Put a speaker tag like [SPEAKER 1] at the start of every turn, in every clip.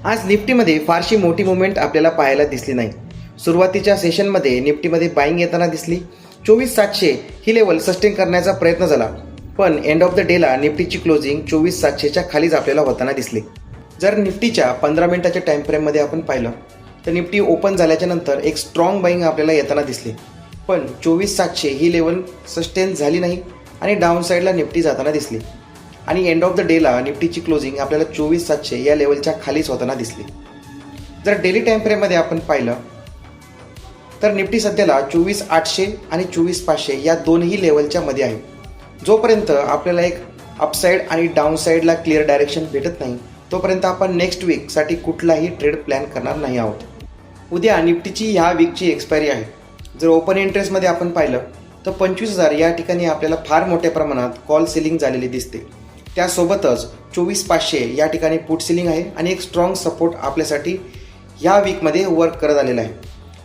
[SPEAKER 1] आज निफ्टीमध्ये फारशी मोठी मुवमेंट आपल्याला पाहायला दिसली नाही. सुरुवातीच्या सेशनमध्ये निफ्टीमध्ये बाईंग येताना दिसली. 24,700 ही लेवल सस्टेन करण्याचा प्रयत्न झाला, पण एंड ऑफ द डेला निफ्टीची क्लोजिंग 24,700च्या खालीच आपल्याला होताना दिसली. जर निफ्टीच्या 15 मिनिटाच्या टाइम फ्रेममध्ये आपण पाहिलं तर निफ्टी ओपन झाल्याच्या नंतर एक स्ट्रॉंग बाईंग आपल्याला येताना दिसली, पण 24,700 ही लेवल सस्टेन झाली नाही आणि डाऊन साईडला निफ्टी जाताना दिसली आणि एंड ऑफ द डेला निफ्टीची क्लोजिंग आपल्याला 24,700 या लेवलच्या खालीच होताना दिसली. जर डेली टाइम फ्रेममध्ये आपण पाहिलं तर निफ्टी सध्याला 24,800 आणि 24,500 या दोनही लेवलच्या मध्ये आहे. जोपर्यंत आपल्याला एक अपसाईड आणि डाऊन साईडला क्लिअर डायरेक्शन भेटत नाही तोपर्यंत आपण नेक्स्ट वीकसाठी कुठलाही ट्रेड प्लॅन करणार नाही आहोत. उद्या निफ्टीची ह्या वीकची एक्सपायरी आहे. जर ओपन इंटरेस्टमध्ये आपण पाहिलं तर 25,000 या ठिकाणी आपल्याला फार मोठ्या प्रमाणात कॉल सेलिंग झालेली दिसते. त्यासोबतच 24,500 या ठिकाणी पुट सेलिंग आहे आणि एक स्ट्रॉंग सपोर्ट आपल्यासाठी ह्या वीकमध्ये वर्क करत आलेला आहे.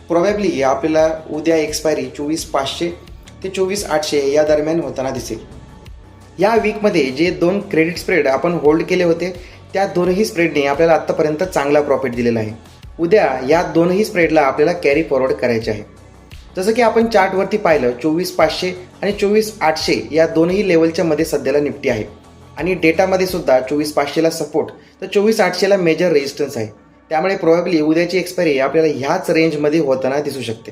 [SPEAKER 1] प्रोबॅबली आपल्याला उद्या एक्सपायरी 24,500 ते 24,800 या दरम्यान होताना दिसेल. या वीकमध्ये जे 2 क्रेडिट स्प्रेड आपण होल्ड केले होते त्या दोनही स्प्रेडने आपल्याला आत्तापर्यंत चांगला प्रॉफिट दिलेला आहे. उद्या या दोनही स्प्रेडला आपल्याला कॅरी फॉरवर्ड करायचे आहे. जसं की आपण चार्टवरती पाहिलं 24,500 आणि 24,800 या दोनही लेवलच्या मध्ये सध्याला निफ्टी आहे आणि डेटामध्ये सुद्धा 24,500ला सपोर्ट तर 24,800ला मेजर रेजिस्टन्स आहे. त्यामुळे प्रोबॅबली उद्याची एक्सपायरी आपल्याला ह्याच रेंजमध्ये होताना दिसू शकते.